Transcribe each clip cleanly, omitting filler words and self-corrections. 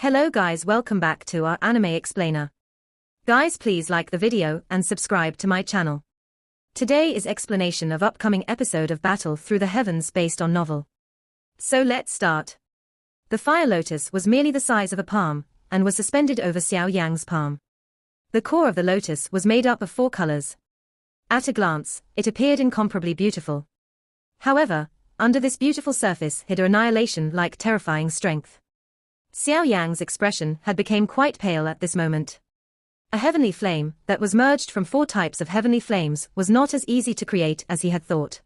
Hello guys, welcome back to our anime explainer. Guys, please like the video and subscribe to my channel. Today is explanation of upcoming episode of Battle Through the Heavens based on novel. So let's start. The fire lotus was merely the size of a palm and was suspended over Xiao Yan's palm. The core of the lotus was made up of 4 colors. At a glance, it appeared incomparably beautiful. However, under this beautiful surface hid an annihilation-like terrifying strength. Xiao Yan's expression had become quite pale at this moment. A heavenly flame that was merged from 4 types of heavenly flames was not as easy to create as he had thought.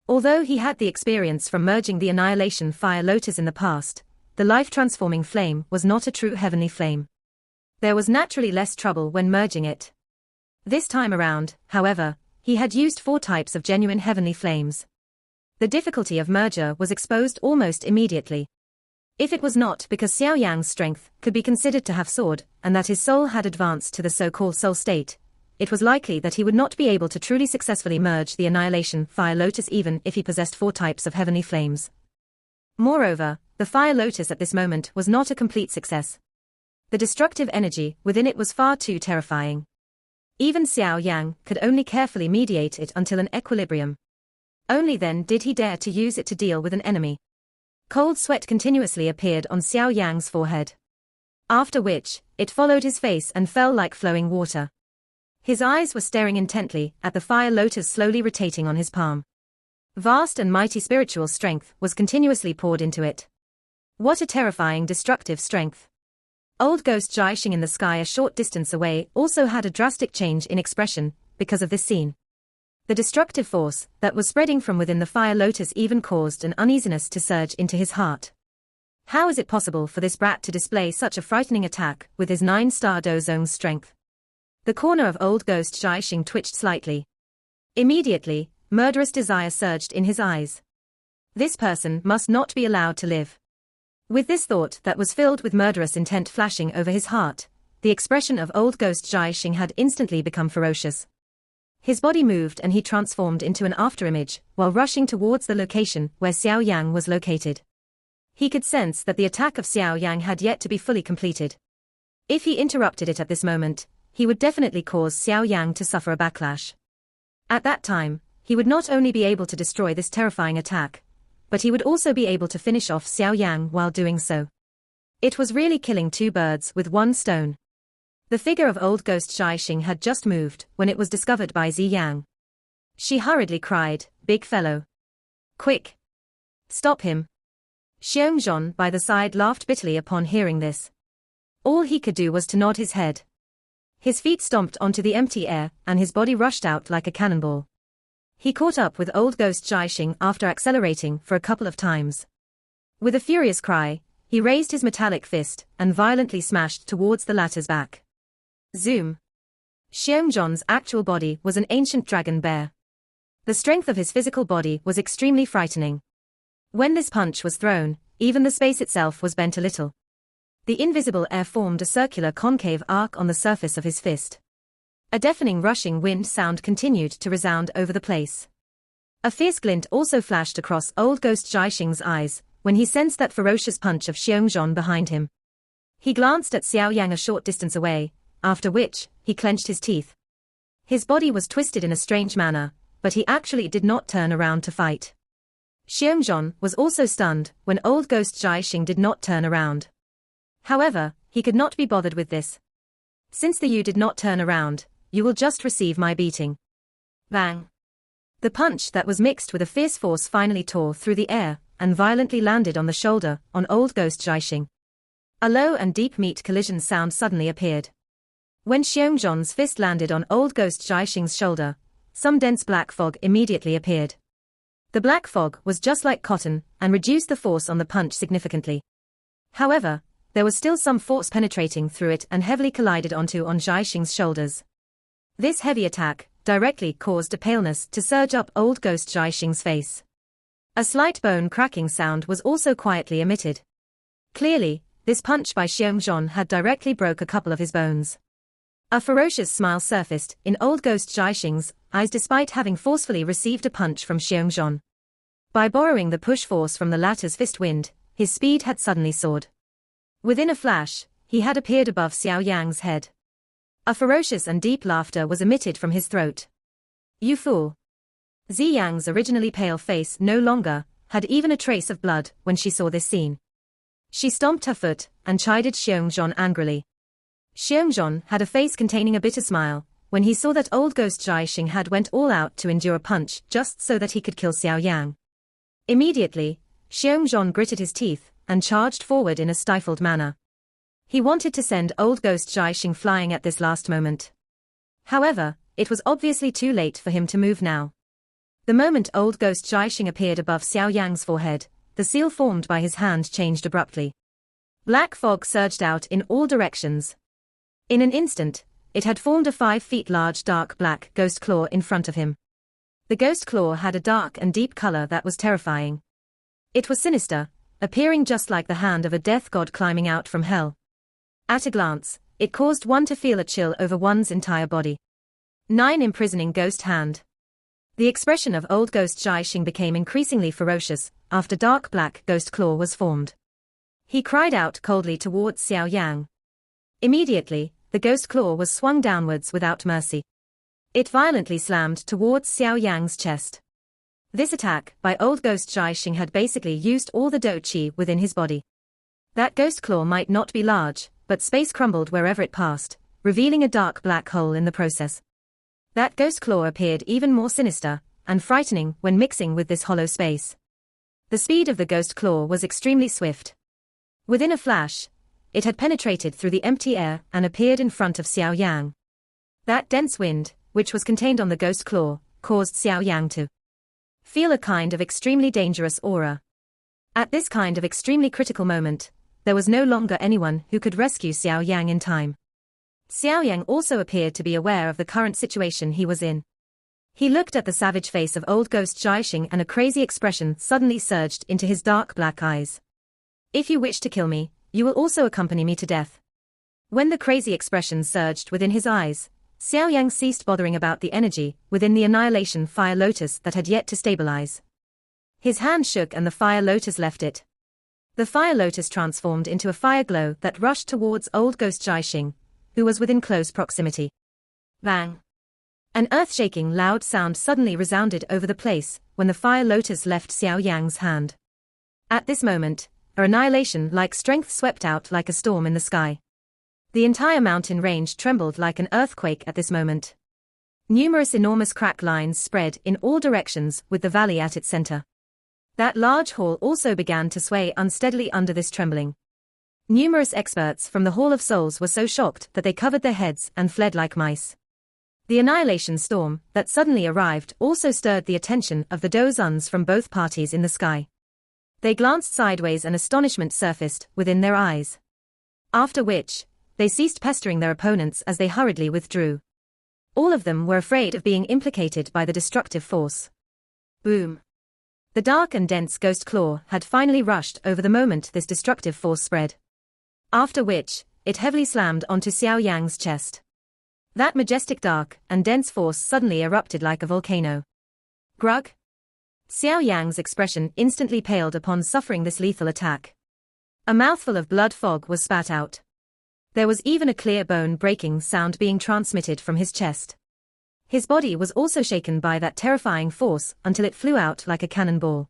Although he had the experience from merging the annihilation fire lotus in the past, the life-transforming flame was not a true heavenly flame. There was naturally less trouble when merging it. This time around, however, he had used 4 types of genuine heavenly flames. The difficulty of merger was exposed almost immediately. If it was not because Xiao Yan's strength could be considered to have soared, and that his soul had advanced to the so-called soul state, it was likely that he would not be able to truly successfully merge the annihilation fire lotus even if he possessed 4 types of heavenly flames. Moreover, the fire lotus at this moment was not a complete success. The destructive energy within it was far too terrifying. Even Xiao Yan could only carefully mediate it until an equilibrium. Only then did he dare to use it to deal with an enemy. Cold sweat continuously appeared on Xiao Yan's forehead. After which, it followed his face and fell like flowing water. His eyes were staring intently at the fire lotus slowly rotating on his palm. Vast and mighty spiritual strength was continuously poured into it. What a terrifying destructive strength. Old ghost Jiaxing in the sky a short distance away also had a drastic change in expression because of this scene. The destructive force that was spreading from within the fire lotus even caused an uneasiness to surge into his heart. How is it possible for this brat to display such a frightening attack with his 9-star Do Zone's strength? The corner of old ghost Jiaxing twitched slightly. Immediately, murderous desire surged in his eyes. This person must not be allowed to live. With this thought that was filled with murderous intent flashing over his heart, the expression of old ghost Jiaxing had instantly become ferocious. His body moved and he transformed into an afterimage while rushing towards the location where Xiao Yan was located. He could sense that the attack of Xiao Yan had yet to be fully completed. If he interrupted it at this moment, he would definitely cause Xiao Yan to suffer a backlash. At that time, he would not only be able to destroy this terrifying attack, but he would also be able to finish off Xiao Yan while doing so. It was really killing 2 birds with 1 stone. The figure of old ghost Jiaxing had just moved when it was discovered by Zi Yang. She hurriedly cried, "Big fellow. Quick! Stop him!" Xiongzhan by the side laughed bitterly upon hearing this. All he could do was to nod his head. His feet stomped onto the empty air and his body rushed out like a cannonball. He caught up with old ghost Jiaxing after accelerating for a couple of times. With a furious cry, he raised his metallic fist and violently smashed towards the latter's back. Zoom. Xiongzhan's actual body was an ancient dragon bear. The strength of his physical body was extremely frightening. When this punch was thrown, even the space itself was bent a little. The invisible air formed a circular concave arc on the surface of his fist. A deafening rushing wind sound continued to resound over the place. A fierce glint also flashed across old ghost Jiaxing's eyes when he sensed that ferocious punch of Xiongzhan behind him. He glanced at Xiao Yan a short distance away, after which, he clenched his teeth. His body was twisted in a strange manner, but he actually did not turn around to fight. Xiongzhan was also stunned when old ghost Jiaxing did not turn around. However, he could not be bothered with this. Since you did not turn around, you will just receive my beating. Bang! The punch that was mixed with a fierce force finally tore through the air and violently landed on the shoulder on old ghost Jiaxing. A low and deep meat collision sound suddenly appeared. When Xiongzhan's fist landed on old ghost Jiaxing's shoulder, some dense black fog immediately appeared. The black fog was just like cotton and reduced the force on the punch significantly. However, there was still some force penetrating through it and heavily collided on Jiaxing's shoulders. This heavy attack directly caused a paleness to surge up old ghost Jiaxing's face. A slight bone cracking sound was also quietly emitted. Clearly, this punch by Xiongzhan had directly broke a couple of his bones. A ferocious smile surfaced in old ghost Jiaxing's eyes despite having forcefully received a punch from Xiongzhan. By borrowing the push force from the latter's fist wind, his speed had suddenly soared. Within a flash, he had appeared above Xiao Yang's head. A ferocious and deep laughter was emitted from his throat. "You fool." Xi Yang's originally pale face no longer had even a trace of blood when she saw this scene. She stomped her foot and chided Xiongzhon angrily. Xiongzhon had a face containing a bitter smile when he saw that old ghost Jiaxing had went all out to endure a punch just so that he could kill Xiao Yang. Immediately, Xiongzhon gritted his teeth and charged forward in a stifled manner. He wanted to send old ghost Jiaxing flying at this last moment. However, it was obviously too late for him to move now. The moment old ghost Jiaxing appeared above Xiao Yang's forehead, the seal formed by his hand changed abruptly. Black fog surged out in all directions. In an instant, it had formed a 5 feet large dark black ghost claw in front of him. The ghost claw had a dark and deep color that was terrifying. It was sinister, appearing just like the hand of a death god climbing out from hell. At a glance, it caused one to feel a chill over one's entire body. 9 Imprisoning ghost hand. The expression of old ghost Jiaxing became increasingly ferocious after dark black ghost claw was formed. He cried out coldly towards Xiao Yang. Immediately, the ghost claw was swung downwards without mercy. It violently slammed towards Xiao Yang's chest. This attack by old ghost Jiaxing had basically used all the dou qi within his body. That ghost claw might not be large, but space crumbled wherever it passed, revealing a dark black hole in the process. That ghost claw appeared even more sinister and frightening when mixing with this hollow space. The speed of the ghost claw was extremely swift. Within a flash, it had penetrated through the empty air and appeared in front of Xiao Yang. That dense wind, which was contained on the ghost claw, caused Xiao Yang to feel a kind of extremely dangerous aura. At this kind of extremely critical moment, there was no longer anyone who could rescue Xiao Yang in time. Xiao Yang also appeared to be aware of the current situation he was in. He looked at the savage face of old ghost Jiaxing and a crazy expression suddenly surged into his dark black eyes. "If you wish to kill me, you will also accompany me to death." When the crazy expression surged within his eyes, Xiao Yang ceased bothering about the energy within the annihilation fire lotus that had yet to stabilize. His hand shook and the fire lotus left it. The fire lotus transformed into a fire glow that rushed towards old ghost Jiaxing, who was within close proximity. Bang! An earth-shaking loud sound suddenly resounded over the place when the fire lotus left Xiao Yang's hand. At this moment, an annihilation-like strength swept out like a storm in the sky. The entire mountain range trembled like an earthquake at this moment. Numerous enormous crack lines spread in all directions with the valley at its center. That large hall also began to sway unsteadily under this trembling. Numerous experts from the Hall of Souls were so shocked that they covered their heads and fled like mice. The annihilation storm that suddenly arrived also stirred the attention of the Dozuns from both parties in the sky. They glanced sideways and astonishment surfaced within their eyes. After which, they ceased pestering their opponents as they hurriedly withdrew. All of them were afraid of being implicated by the destructive force. Boom! The dark and dense ghost claw had finally rushed over the moment this destructive force spread. After which, it heavily slammed onto Xiao Yang's chest. That majestic dark and dense force suddenly erupted like a volcano. Grug? Xiao Yang's expression instantly paled upon suffering this lethal attack. A mouthful of blood fog was spat out. There was even a clear bone-breaking sound being transmitted from his chest. His body was also shaken by that terrifying force until it flew out like a cannonball.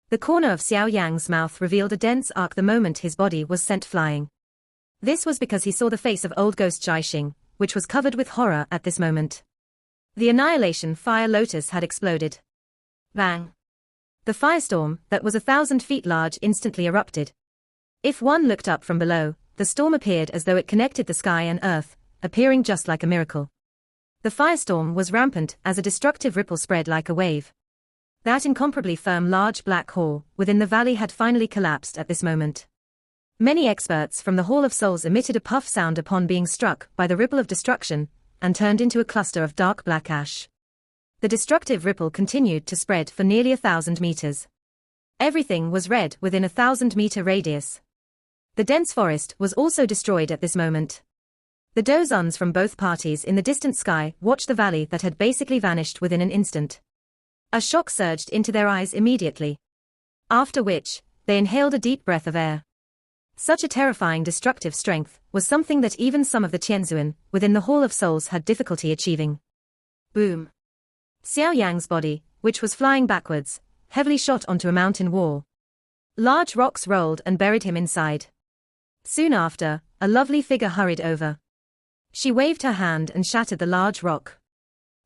The corner of Xiao Yang's mouth revealed a dense arc the moment his body was sent flying. This was because he saw the face of old ghost Jiaxing, which was covered with horror at this moment. The annihilation fire lotus had exploded. Bang! The firestorm that was 1,000 feet large instantly erupted. If one looked up from below, the storm appeared as though it connected the sky and earth, appearing just like a miracle. The firestorm was rampant as a destructive ripple spread like a wave. That incomparably firm large black hall within the valley had finally collapsed at this moment. Many experts from the Hall of Souls emitted a puff sound upon being struck by the ripple of destruction, and turned into a cluster of dark black ash. The destructive ripple continued to spread for nearly 1,000 meters. Everything was red within a 1,000-meter radius. The dense forest was also destroyed at this moment. The Dozuns from both parties in the distant sky watched the valley that had basically vanished within an instant. A shock surged into their eyes immediately. After which, they inhaled a deep breath of air. Such a terrifying destructive strength was something that even some of the Tianzuan within the Hall of Souls had difficulty achieving. Boom! Xiao Yang's body, which was flying backwards, heavily shot onto a mountain wall. Large rocks rolled and buried him inside. Soon after, a lovely figure hurried over. She waved her hand and shattered the large rock.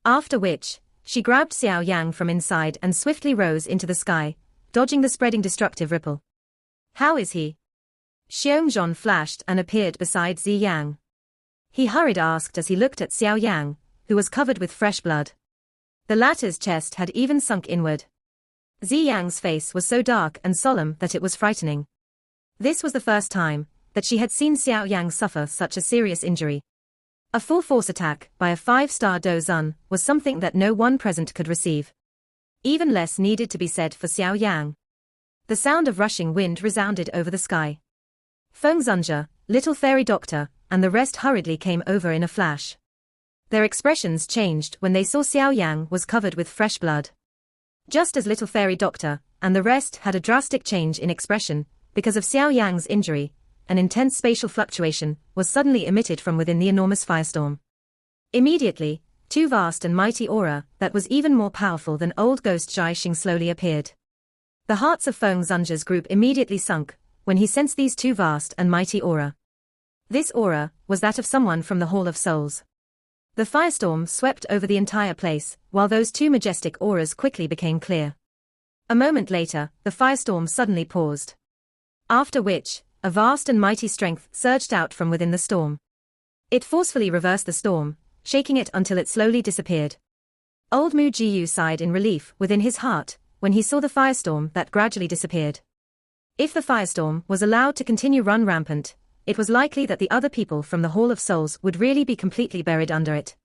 After which, she grabbed Xiao Yang from inside and swiftly rose into the sky, dodging the spreading destructive ripple. How is he? Xiongzhan flashed and appeared beside Zi Yang. He hurried asked as he looked at Xiao Yang, who was covered with fresh blood. The latter's chest had even sunk inward. Zi Yang's face was so dark and solemn that it was frightening. This was the first time that she had seen Xiao Yang suffer such a serious injury. A full-force attack by a 5-star Dozun was something that no one present could receive. Even less needed to be said for Xiao Yang. The sound of rushing wind resounded over the sky. Feng Zunja, Little Fairy Doctor, and the rest hurriedly came over in a flash. Their expressions changed when they saw Xiao Yang was covered with fresh blood. Just as Little Fairy Doctor and the rest had a drastic change in expression, because of Xiao Yang's injury, an intense spatial fluctuation was suddenly emitted from within the enormous firestorm. Immediately, two vast and mighty aura that was even more powerful than old ghost Jiaxing slowly appeared. The hearts of Feng Zunja's group immediately sunk when he sensed these two vast and mighty aura. This aura was that of someone from the Hall of Souls. The firestorm swept over the entire place, while those two majestic auras quickly became clear. A moment later, the firestorm suddenly paused. After which, a vast and mighty strength surged out from within the storm. It forcefully reversed the storm, shaking it until it slowly disappeared. Old Mu Jiyu sighed in relief within his heart when he saw the firestorm that gradually disappeared. If the firestorm was allowed to continue run rampant, it was likely that the other people from the Hall of Souls would really be completely buried under it.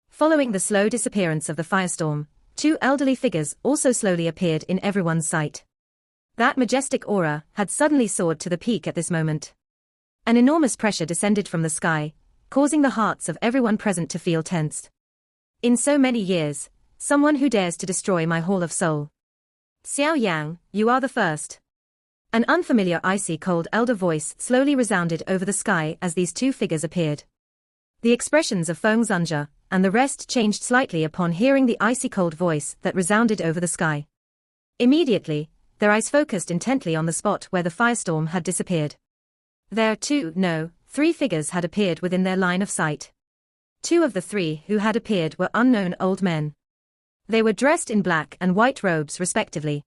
Following the slow disappearance of the firestorm, two elderly figures also slowly appeared in everyone's sight. That majestic aura had suddenly soared to the peak at this moment. An enormous pressure descended from the sky, causing the hearts of everyone present to feel tensed. In so many years, someone who dares to destroy my Hall of Soul. Xiao Yang, you are the first. An unfamiliar icy cold elder voice slowly resounded over the sky as these two figures appeared. The expressions of Feng Zunja and the rest changed slightly upon hearing the icy cold voice that resounded over the sky. Immediately, their eyes focused intently on the spot where the firestorm had disappeared. There three figures had appeared within their line of sight. Two of the three who had appeared were unknown old men. They were dressed in black and white robes respectively.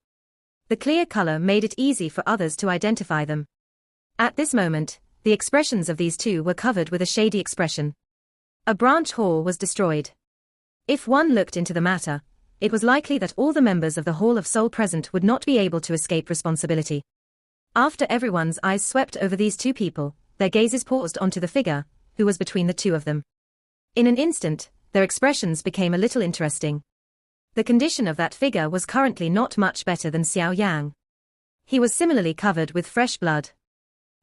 The clear color made it easy for others to identify them. At this moment, the expressions of these two were covered with a shady expression. A branch hall was destroyed. If one looked into the matter, it was likely that all the members of the Hall of Soul present would not be able to escape responsibility. After everyone's eyes swept over these two people, their gazes paused onto the figure, who was between the two of them. In an instant, their expressions became a little interesting. The condition of that figure was currently not much better than Xiao Yang. He was similarly covered with fresh blood.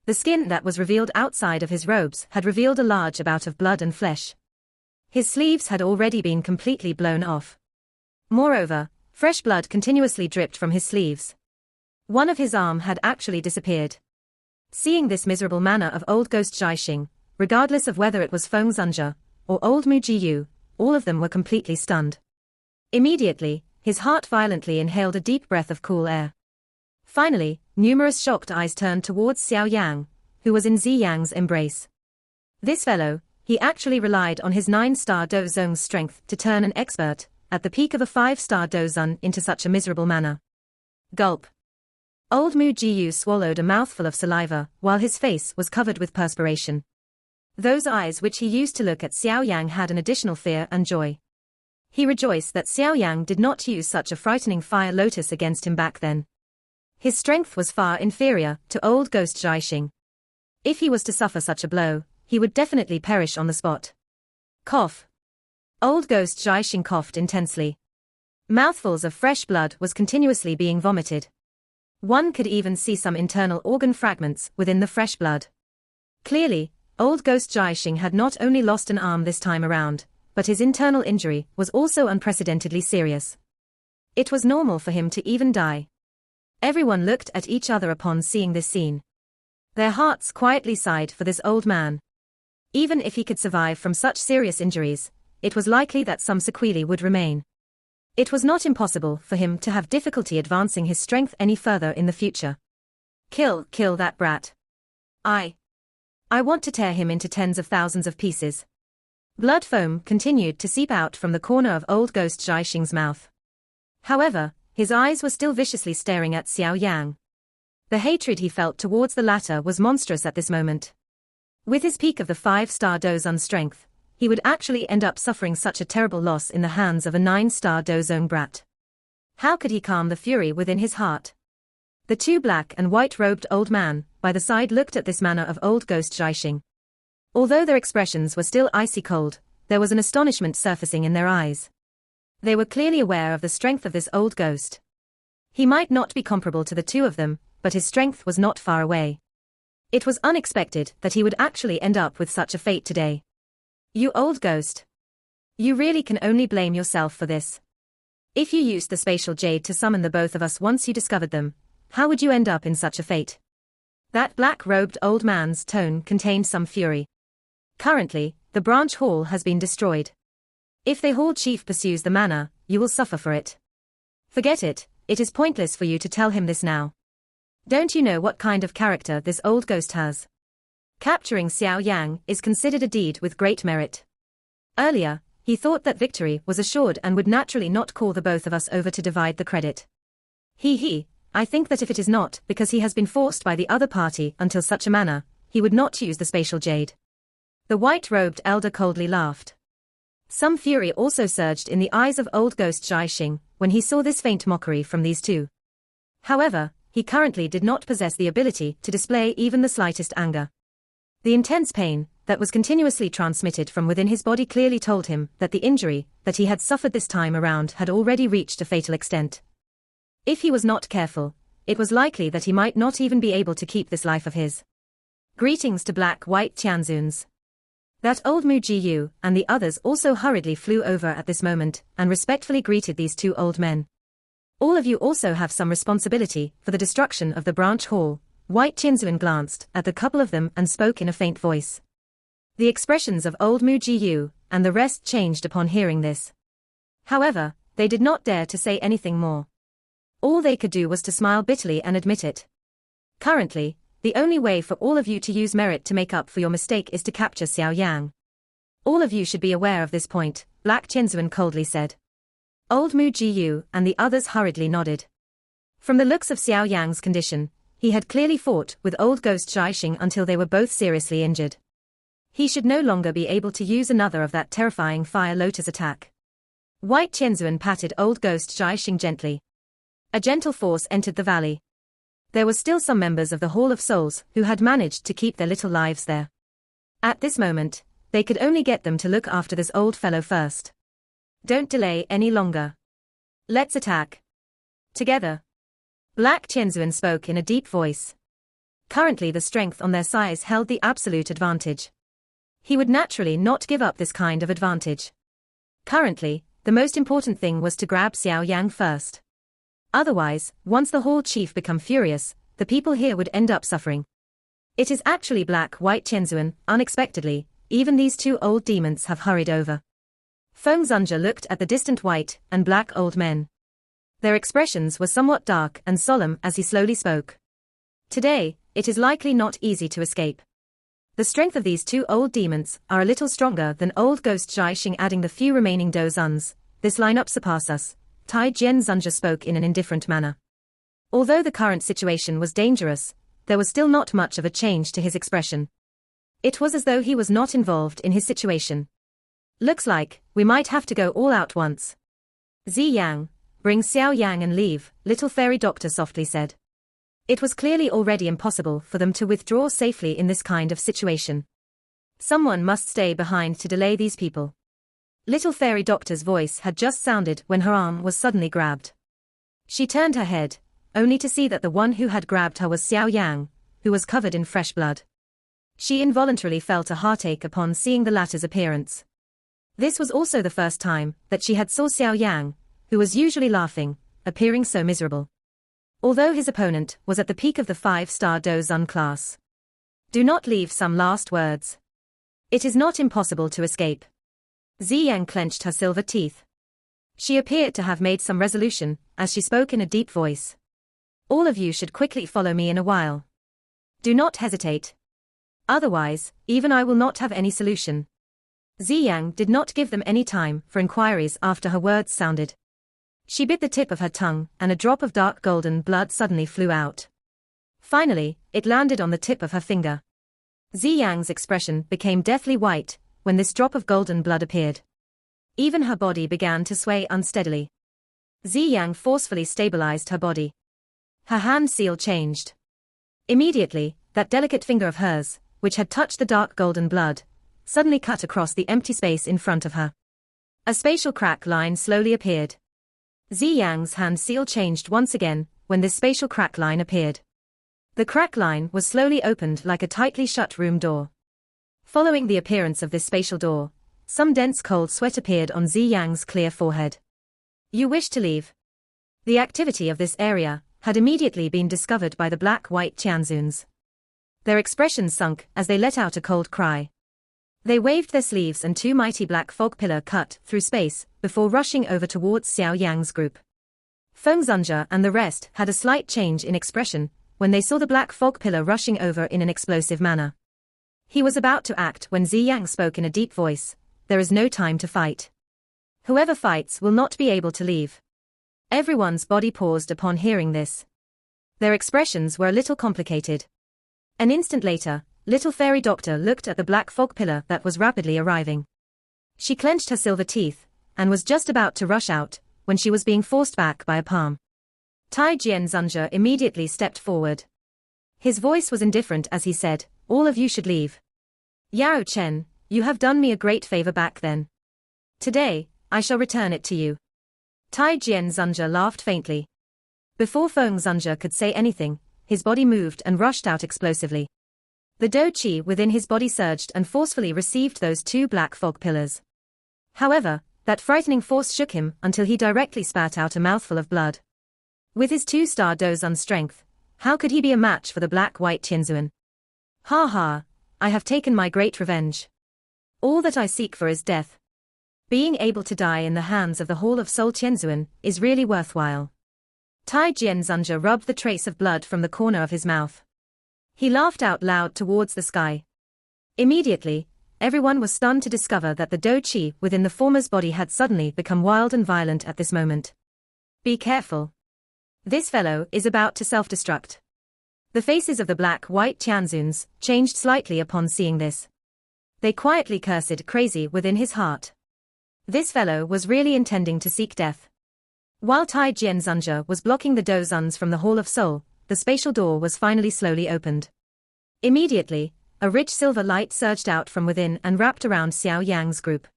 The skin that was revealed outside of his robes had revealed a large amount of blood and flesh. His sleeves had already been completely blown off. Moreover, fresh blood continuously dripped from his sleeves. One of his arm had actually disappeared. Seeing this miserable manner of old ghost Jiaxing, regardless of whether it was Feng Zunja or old Mu Jiyu, all of them were completely stunned. Immediately, his heart violently inhaled a deep breath of cool air. Finally, numerous shocked eyes turned towards Xiao Yang, who was in Zi Yang's embrace. This fellow, he actually relied on his 9-star Dozung's strength to turn an expert, at the peak of a 5-star Dozun, into such a miserable manner. Gulp. Old Mu Jiyu swallowed a mouthful of saliva, while his face was covered with perspiration. Those eyes which he used to look at Xiao Yang had an additional fear and joy. He rejoiced that Xiao Yang did not use such a frightening fire lotus against him back then. His strength was far inferior to old ghost Jiaxing. If he was to suffer such a blow, he would definitely perish on the spot. Cough. Old ghost Jiaxing coughed intensely. Mouthfuls of fresh blood was continuously being vomited. One could even see some internal organ fragments within the fresh blood. Clearly, old ghost Jiaxing had not only lost an arm this time around, but his internal injury was also unprecedentedly serious. It was normal for him to even die. Everyone looked at each other upon seeing this scene. Their hearts quietly sighed for this old man. Even if he could survive from such serious injuries, it was likely that some sequelae would remain. It was not impossible for him to have difficulty advancing his strength any further in the future. Kill that brat. I want to tear him into tens of thousands of pieces. Blood foam continued to seep out from the corner of old ghost Zhaixing's mouth. However, his eyes were still viciously staring at Xiao Yang. The hatred he felt towards the latter was monstrous at this moment. With his peak of the 5-star Dozon strength, he would actually end up suffering such a terrible loss in the hands of a 9-star Dozon brat. How could he calm the fury within his heart? The two black and white-robed old men by the side looked at this manner of old ghost Zhaixing. Although their expressions were still icy cold, there was an astonishment surfacing in their eyes. They were clearly aware of the strength of this old ghost. He might not be comparable to the two of them, but his strength was not far away. It was unexpected that he would actually end up with such a fate today. You old ghost. You really can only blame yourself for this. If you used the spatial jade to summon the both of us once you discovered them, how would you end up in such a fate? That black-robed old man's tone contained some fury. Currently, the branch hall has been destroyed. If the hall chief pursues the manor, you will suffer for it. Forget it, it is pointless for you to tell him this now. Don't you know what kind of character this old ghost has? Capturing Xiao Yang is considered a deed with great merit. Earlier, he thought that victory was assured and would naturally not call the both of us over to divide the credit. I think that if it is not because he has been forced by the other party until such a manner, he would not use the spatial jade. The white-robed elder coldly laughed. Some fury also surged in the eyes of old ghost Zhaixing when he saw this faint mockery from these two. However, he currently did not possess the ability to display even the slightest anger. The intense pain that was continuously transmitted from within his body clearly told him that the injury that he had suffered this time around had already reached a fatal extent. If he was not careful, it was likely that he might not even be able to keep this life of his. Greetings to black-white Tianzuns. That old Mu Jiyu and the others also hurriedly flew over at this moment and respectfully greeted these two old men. All of you also have some responsibility for the destruction of the branch hall. White Tianzuan glanced at the couple of them and spoke in a faint voice. The expressions of old Mu Jiyu and the rest changed upon hearing this. However, they did not dare to say anything more. All they could do was to smile bitterly and admit it. Currently, the only way for all of you to use merit to make up for your mistake is to capture Xiao Yang. All of you should be aware of this point, Black Tianzuan coldly said. Old Mu Jiyu and the others hurriedly nodded. From the looks of Xiao Yang's condition, he had clearly fought with old ghost Zhaixing until they were both seriously injured. He should no longer be able to use another of that terrifying fire lotus attack. White Tianzuan patted old ghost Zhaixing gently. A gentle force entered the valley. There were still some members of the Hall of Souls who had managed to keep their little lives there. At this moment, they could only get them to look after this old fellow first. Don't delay any longer. Let's attack. Together. Black Tianzuan spoke in a deep voice. Currently the strength on their side held the absolute advantage. He would naturally not give up this kind of advantage. Currently, the most important thing was to grab Xiao Yang first. Otherwise, once the hall chief became furious, the people here would end up suffering. It is actually black-white Tianzuan, unexpectedly, even these two old demons have hurried over. Feng Zunja looked at the distant white and black old men. Their expressions were somewhat dark and solemn as he slowly spoke. Today, it is likely not easy to escape. The strength of these two old demons are a little stronger than old ghost Zhaixing, adding the few remaining Dozuns. This lineup surpass us. Tai Jian Zunja spoke in an indifferent manner. Although the current situation was dangerous, there was still not much of a change to his expression. It was as though he was not involved in his situation. Looks like we might have to go all out once. Zi Yang, bring Xiao Yang and leave, little fairy doctor softly said. It was clearly already impossible for them to withdraw safely in this kind of situation. Someone must stay behind to delay these people. Little fairy doctor's voice had just sounded when her arm was suddenly grabbed. She turned her head, only to see that the one who had grabbed her was Xiao Yang, who was covered in fresh blood. She involuntarily felt a heartache upon seeing the latter's appearance. This was also the first time that she had saw Xiao Yang, who was usually laughing, appearing so miserable. Although his opponent was at the peak of the 5-star Dozun class, Do not leave some last words. It is not impossible to escape. Xiao clenched her silver teeth. She appeared to have made some resolution, as she spoke in a deep voice. All of you should quickly follow me in a while. Do not hesitate. Otherwise, even I will not have any solution. Xiao did not give them any time for inquiries after her words sounded. She bit the tip of her tongue, and a drop of dark golden blood suddenly flew out. Finally, it landed on the tip of her finger. Xiang's expression became deathly white when this drop of golden blood appeared. Even her body began to sway unsteadily. Xiang forcefully stabilized her body. Her hand seal changed. Immediately, that delicate finger of hers, which had touched the dark golden blood, suddenly cut across the empty space in front of her. A spatial crack line slowly appeared. Xiang's hand seal changed once again when this spatial crack line appeared. The crack line was slowly opened like a tightly shut room door. Following the appearance of this spatial door, some dense cold sweat appeared on Xiang's clear forehead. You wish to leave? The activity of this area had immediately been discovered by the black-white Tianzuns. Their expressions sunk as they let out a cold cry. They waved their sleeves and two mighty black fog pillars cut through space before rushing over towards Xiao Yan's group. Feng Zunja and the rest had a slight change in expression when they saw the black fog pillar rushing over in an explosive manner. He was about to act when Xiang spoke in a deep voice. There is no time to fight. Whoever fights will not be able to leave. Everyone's body paused upon hearing this. Their expressions were a little complicated. An instant later, little fairy doctor looked at the black fog pillar that was rapidly arriving. She clenched her silver teeth, and was just about to rush out, when she was being forced back by a palm. Tai Jian Zunja immediately stepped forward. His voice was indifferent as he said, all of you should leave. Yao Chen, you have done me a great favor back then. Today, I shall return it to you. Tai Jian Zunja laughed faintly. Before Feng Zunja could say anything, his body moved and rushed out explosively. The Do Qi within his body surged and forcefully received those two black fog pillars. However, that frightening force shook him until he directly spat out a mouthful of blood. With his two-star Dozun strength, how could he be a match for the black-white Tianzuan? Ha ha, I have taken my great revenge. All that I seek for is death. Being able to die in the hands of the Hall of Soul Tianzuan is really worthwhile. Tai Jian Zunja rubbed the trace of blood from the corner of his mouth. He laughed out loud towards the sky. Immediately, everyone was stunned to discover that the Do Qi within the former's body had suddenly become wild and violent at this moment. Be careful. This fellow is about to self-destruct. The faces of the black-white Tianzuns changed slightly upon seeing this. They quietly cursed crazy within his heart. This fellow was really intending to seek death. While Tai Jian Zunja was blocking the Dozuns from the Hall of Soul, the spatial door was finally slowly opened. Immediately, a rich silver light surged out from within and wrapped around Xiao Yang's group.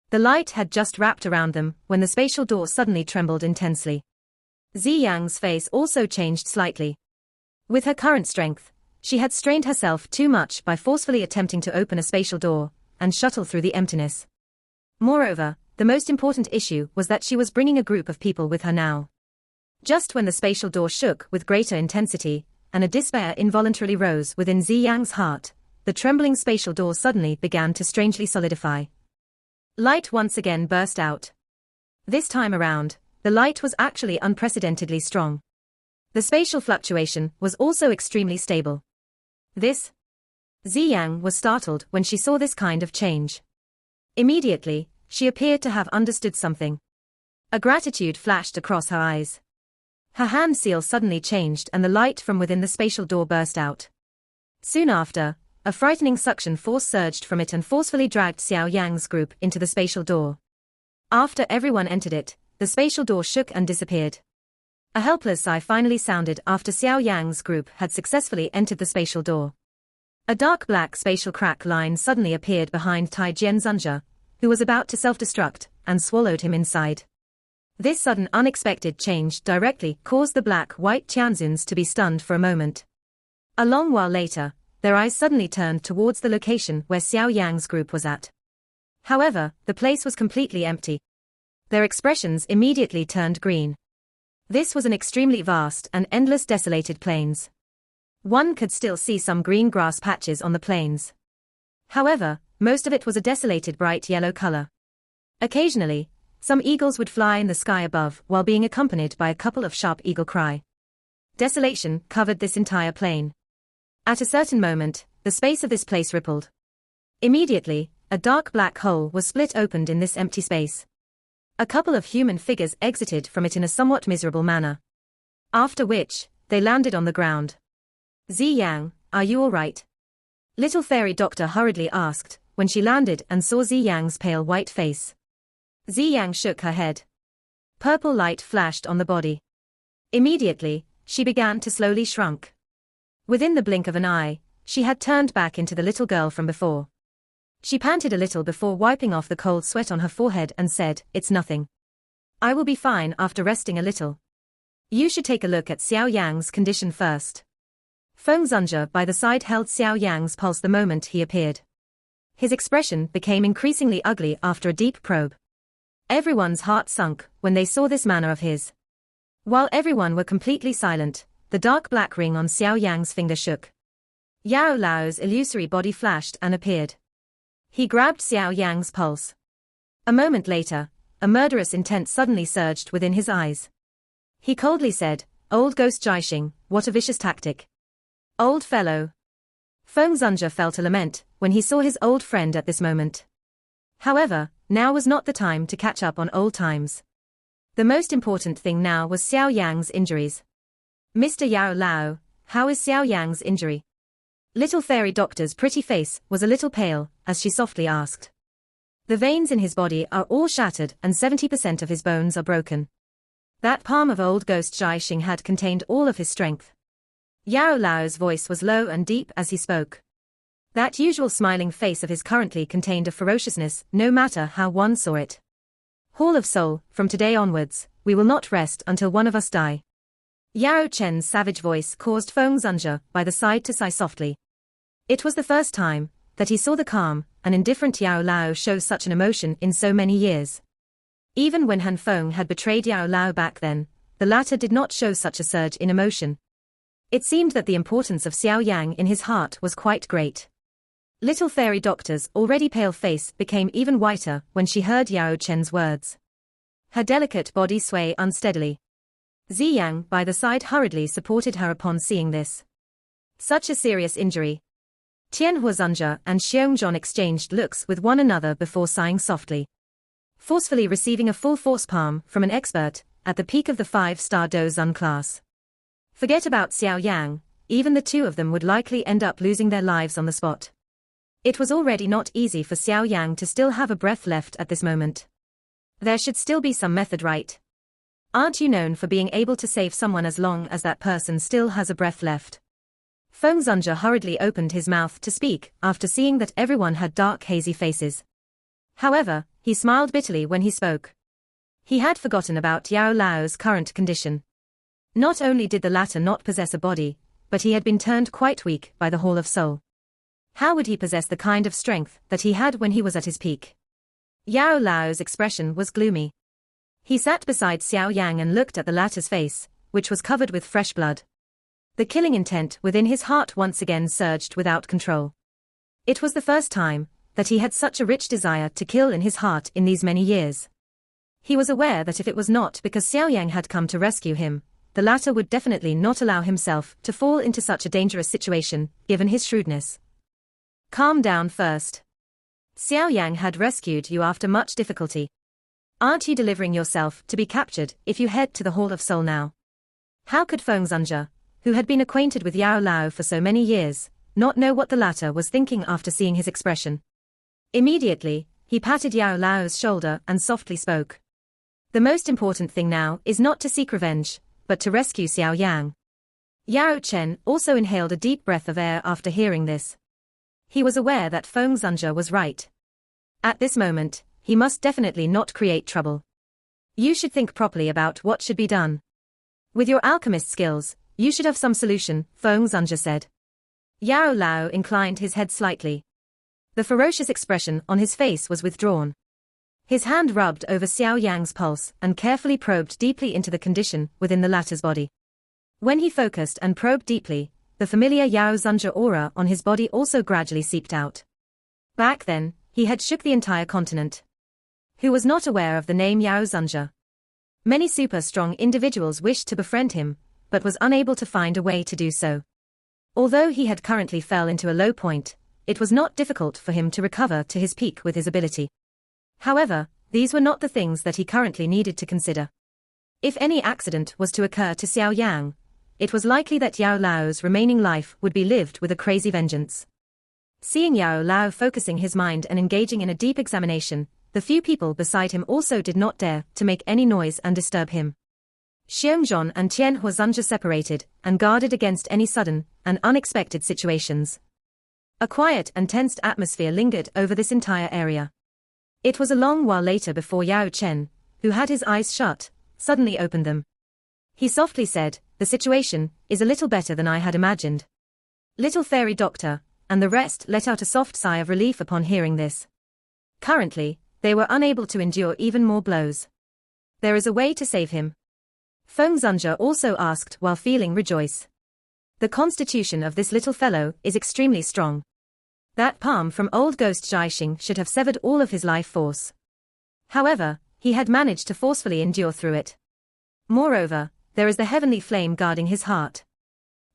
The light had just wrapped around them when the spatial door suddenly trembled intensely. Xiang's face also changed slightly. With her current strength, she had strained herself too much by forcefully attempting to open a spatial door and shuttle through the emptiness. Moreover, the most important issue was that she was bringing a group of people with her now. Just when the spatial door shook with greater intensity, and a despair involuntarily rose within Xiang's heart, the trembling spatial door suddenly began to strangely solidify. Light once again burst out. This time around, the light was actually unprecedentedly strong. The spatial fluctuation was also extremely stable. This? Xiang was startled when she saw this kind of change. Immediately, she appeared to have understood something. A gratitude flashed across her eyes. Her hand seal suddenly changed and the light from within the spatial door burst out. Soon after, a frightening suction force surged from it and forcefully dragged Xiao Yang's group into the spatial door. After everyone entered it, the spatial door shook and disappeared. A helpless sigh finally sounded after Xiao Yang's group had successfully entered the spatial door. A dark black spatial crack line suddenly appeared behind Tai Jian Zunja, who was about to self-destruct, and swallowed him inside. This sudden unexpected change directly caused the black-white Tianzuns to be stunned for a moment. A long while later, their eyes suddenly turned towards the location where Xiao Yang's group was at. However, the place was completely empty. Their expressions immediately turned green. This was an extremely vast and endless desolated plains. One could still see some green grass patches on the plains. However, most of it was a desolated bright yellow color. Occasionally, some eagles would fly in the sky above while being accompanied by a couple of sharp eagle cry. Desolation covered this entire plain. At a certain moment, the space of this place rippled. Immediately, a dark black hole was split open in this empty space. A couple of human figures exited from it in a somewhat miserable manner. After which, they landed on the ground. Xiao, are you all right? Little fairy doctor hurriedly asked, when she landed and saw Xiao's pale white face. Xiao shook her head. Purple light flashed on the body. Immediately, she began to slowly shrunk. Within the blink of an eye, she had turned back into the little girl from before. She panted a little before wiping off the cold sweat on her forehead and said, "It's nothing. I will be fine after resting a little. You should take a look at Xiao Yan's condition first." Feng Zunja by the side held Xiao Yan's pulse the moment he appeared. His expression became increasingly ugly after a deep probe. Everyone's heart sunk when they saw this manner of his. While everyone were completely silent, the dark black ring on Xiao Yan's finger shook. Yao Lao's illusory body flashed and appeared. He grabbed Xiao Yan's pulse. A moment later, a murderous intent suddenly surged within his eyes. He coldly said, "Old ghost Jiaxing, what a vicious tactic. Old fellow." Feng Zunja felt a lament when he saw his old friend at this moment. However, now was not the time to catch up on old times. The most important thing now was Xiao Yan's injuries. "Mr. Yao Lao, how is Xiao Yan's injury?" Little fairy doctor's pretty face was a little pale, as she softly asked. "The veins in his body are all shattered and 70% of his bones are broken." That palm of old ghost Jiaxing had contained all of his strength. Yao Lao's voice was low and deep as he spoke. That usual smiling face of his currently contained a ferociousness, no matter how one saw it. "Hall of Soul, from today onwards, we will not rest until one of us die." Yao Chen's savage voice caused Feng Zunja by the side to sigh softly. It was the first time that he saw the calm and indifferent Yao Lao show such an emotion in so many years. Even when Han Feng had betrayed Yao Lao back then, the latter did not show such a surge in emotion. It seemed that the importance of Xiao Yang in his heart was quite great. Little fairy doctor's already pale face became even whiter when she heard Yao Chen's words. Her delicate body swayed unsteadily. Ziyang by the side hurriedly supported her upon seeing this. Such a serious injury. Tianhua Zunja and Xiongzhon exchanged looks with one another before sighing softly. Forcefully receiving a full force palm from an expert at the peak of the 5-star Dozun class. Forget about Xiao Yang, even the two of them would likely end up losing their lives on the spot. It was already not easy for Xiao Yang to still have a breath left at this moment. There should still be some method, right? Aren't you known for being able to save someone as long as that person still has a breath left? Feng Zunja hurriedly opened his mouth to speak after seeing that everyone had dark hazy faces. However, he smiled bitterly when he spoke. He had forgotten about Yao Lao's current condition. Not only did the latter not possess a body, but he had been turned quite weak by the Hall of Soul. How would he possess the kind of strength that he had when he was at his peak? Yao Lao's expression was gloomy. He sat beside Xiao Yang and looked at the latter's face, which was covered with fresh blood. The killing intent within his heart once again surged without control. It was the first time that he had such a rich desire to kill in his heart in these many years. He was aware that if it was not because Xiao Yang had come to rescue him, the latter would definitely not allow himself to fall into such a dangerous situation, given his shrewdness. Calm down first. Xiao Yang had rescued you after much difficulty. Aren't you delivering yourself to be captured if you head to the Hall of Soul now? How could Feng Zunja, who had been acquainted with Yao Lao for so many years, not know what the latter was thinking after seeing his expression? Immediately, he patted Yao Lao's shoulder and softly spoke. The most important thing now is not to seek revenge, but to rescue Xiao Yang. Yao Chen also inhaled a deep breath of air after hearing this. He was aware that Feng Zunja was right. At this moment, he must definitely not create trouble. You should think properly about what should be done. With your alchemist skills, you should have some solution, Feng Zunja said. Yao Lao inclined his head slightly. The ferocious expression on his face was withdrawn. His hand rubbed over Xiao Yang's pulse and carefully probed deeply into the condition within the latter's body. When he focused and probed deeply, the familiar Yao Zunja aura on his body also gradually seeped out. Back then, he had shook the entire continent. Who was not aware of the name Yao Zunja? Many super-strong individuals wished to befriend him, but was unable to find a way to do so. Although he had currently fell into a low point, it was not difficult for him to recover to his peak with his ability. However, these were not the things that he currently needed to consider. If any accident was to occur to Xiao Yan, it was likely that Yao Lao's remaining life would be lived with a crazy vengeance. Seeing Yao Lao focusing his mind and engaging in a deep examination, the few people beside him also did not dare to make any noise and disturb him. Xiongzhon and Tianhua Zunja separated and guarded against any sudden and unexpected situations. A quiet and tensed atmosphere lingered over this entire area. It was a long while later before Yao Chen, who had his eyes shut, suddenly opened them. He softly said, "The situation is a little better than I had imagined." Little fairy doctor, and the rest let out a soft sigh of relief upon hearing this. Currently, they were unable to endure even more blows. There is a way to save him. Feng Zunja also asked while feeling rejoice. The constitution of this little fellow is extremely strong. That palm from old ghost Jiaxing should have severed all of his life force. However, he had managed to forcefully endure through it. Moreover, there is the heavenly flame guarding his heart.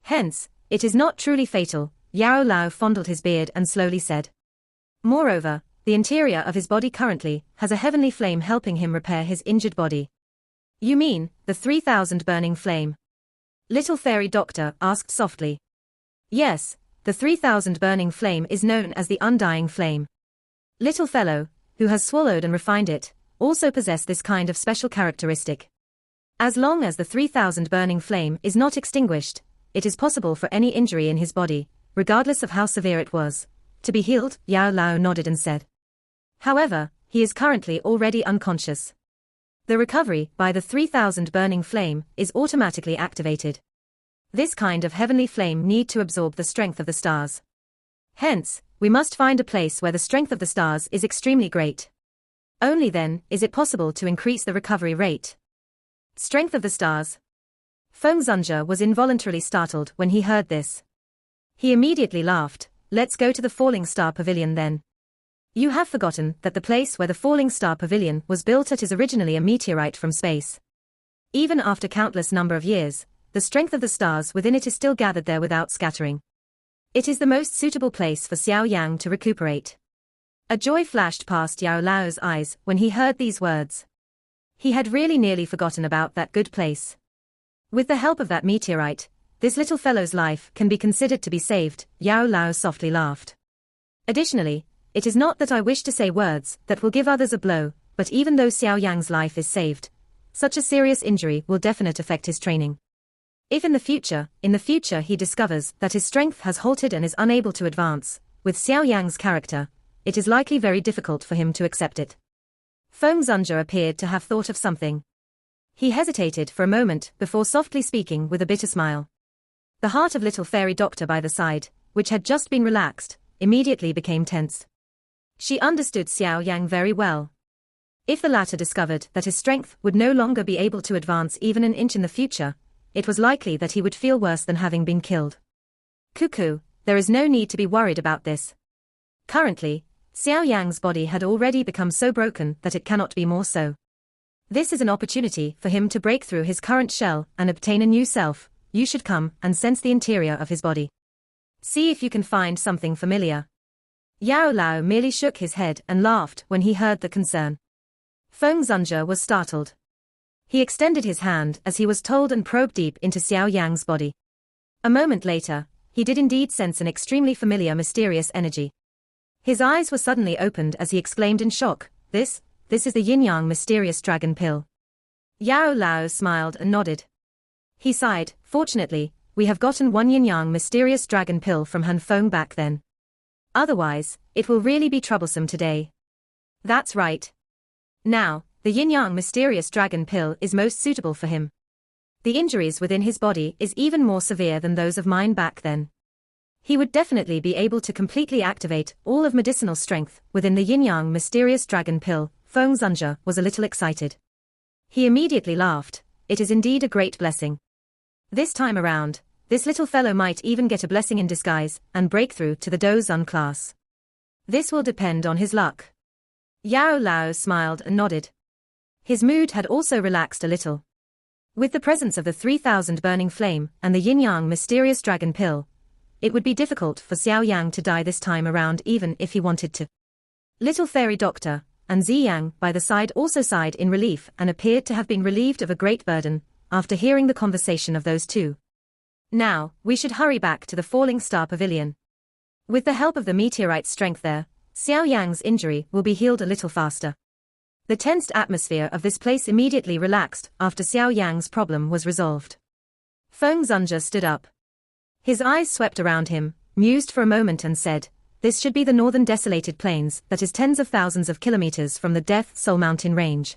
Hence, it is not truly fatal. Yao Lao fondled his beard and slowly said. Moreover, the interior of his body currently has a heavenly flame helping him repair his injured body. You mean, the 3,000 burning flame? Little fairy doctor asked softly. Yes, the 3,000 burning flame is known as the undying flame. Little fellow, who has swallowed and refined it, also possess this kind of special characteristic. As long as the 3,000 burning flame is not extinguished, it is possible for any injury in his body, regardless of how severe it was, to be healed. Yao Lao nodded and said. However, he is currently already unconscious. The recovery by the 3,000 burning flame is automatically activated. This kind of heavenly flame need to absorb the strength of the stars. Hence, we must find a place where the strength of the stars is extremely great. Only then is it possible to increase the recovery rate. Strength of the stars. Feng Zunja was involuntarily startled when he heard this. He immediately laughed. Let's go to the Falling Star Pavilion then. You have forgotten that the place where the Falling Star Pavilion was built at is originally a meteorite from space. Even after countless number of years, the strength of the stars within it is still gathered there without scattering. It is the most suitable place for Xiao Yang to recuperate. A joy flashed past Yao Lao's eyes when he heard these words. He had really nearly forgotten about that good place. With the help of that meteorite, this little fellow's life can be considered to be saved. Yao Lao softly laughed. Additionally, it is not that I wish to say words that will give others a blow, but even though Xiao Yang's life is saved, such a serious injury will definitely affect his training. If in the future he discovers that his strength has halted and is unable to advance, with Xiao Yang's character, it is likely very difficult for him to accept it. Feng Zunja appeared to have thought of something. He hesitated for a moment before softly speaking with a bitter smile. The heart of little fairy doctor by the side, which had just been relaxed, immediately became tense. She understood Xiao Yang very well. If the latter discovered that his strength would no longer be able to advance even an inch in the future, it was likely that he would feel worse than having been killed. Cuckoo, there is no need to be worried about this. Currently, Xiao Yang's body had already become so broken that it cannot be more so. This is an opportunity for him to break through his current shell and obtain a new self. You should come and sense the interior of his body. See if you can find something familiar. Yao Lao merely shook his head and laughed when he heard the concern. Feng Zunja was startled. He extended his hand as he was told and probed deep into Xiao Yang's body. A moment later, he did indeed sense an extremely familiar mysterious energy. His eyes were suddenly opened as he exclaimed in shock, This is the yin-yang mysterious dragon pill. Yao Lao smiled and nodded. He sighed, fortunately, we have gotten one yin-yang mysterious dragon pill from Han Feng back then. Otherwise, it will really be troublesome today. That's right. Now, the yin-yang mysterious dragon pill is most suitable for him. The injuries within his body is even more severe than those of mine back then. He would definitely be able to completely activate all of medicinal strength within the yin-yang mysterious dragon pill. Feng Zunja was a little excited. He immediately laughed. It is indeed a great blessing. This time around, this little fellow might even get a blessing in disguise and break through to the Dozun class. This will depend on his luck. Yao Lao smiled and nodded. His mood had also relaxed a little. With the presence of the 3000 burning flame and the yin-yang mysterious dragon pill, it would be difficult for Xiao Yang to die this time around even if he wanted to. Little fairy doctor and Ziyang by the side also sighed in relief and appeared to have been relieved of a great burden after hearing the conversation of those two. Now, we should hurry back to the Falling Star Pavilion. With the help of the meteorite's strength there, Xiao Yang's injury will be healed a little faster. The tensed atmosphere of this place immediately relaxed after Xiao Yang's problem was resolved. Feng Zunja stood up. His eyes swept around him, mused for a moment and said, "This should be the northern desolated plains that is tens of thousands of kilometers from the Death Soul Mountain range.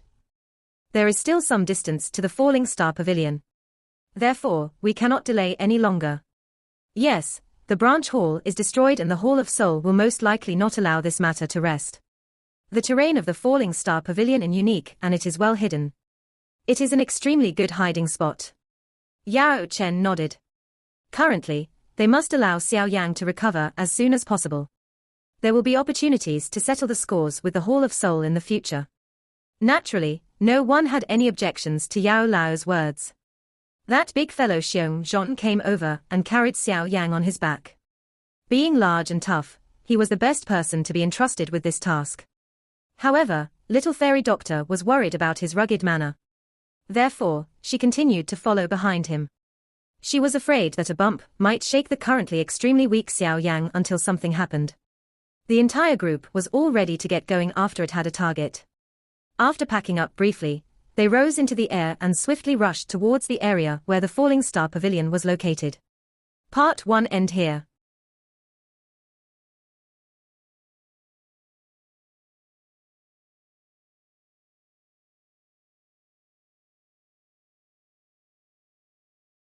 There is still some distance to the Falling Star Pavilion. Therefore, we cannot delay any longer. Yes, the branch hall is destroyed and the Hall of Soul will most likely not allow this matter to rest. The terrain of the Falling Star Pavilion is unique and it is well hidden. It is an extremely good hiding spot." Yao Chen nodded. Currently, they must allow Xiao Yang to recover as soon as possible. There will be opportunities to settle the scores with the Hall of Soul in the future. Naturally, no one had any objections to Yao Lao's words. That big fellow Xiong Zhon came over and carried Xiao Yang on his back. Being large and tough, he was the best person to be entrusted with this task. However, little fairy doctor was worried about his rugged manner. Therefore, she continued to follow behind him. She was afraid that a bump might shake the currently extremely weak Xiao Yang until something happened. The entire group was all ready to get going after it had a target. After packing up briefly, they rose into the air and swiftly rushed towards the area where the Falling Star Pavilion was located. Part 1 end here.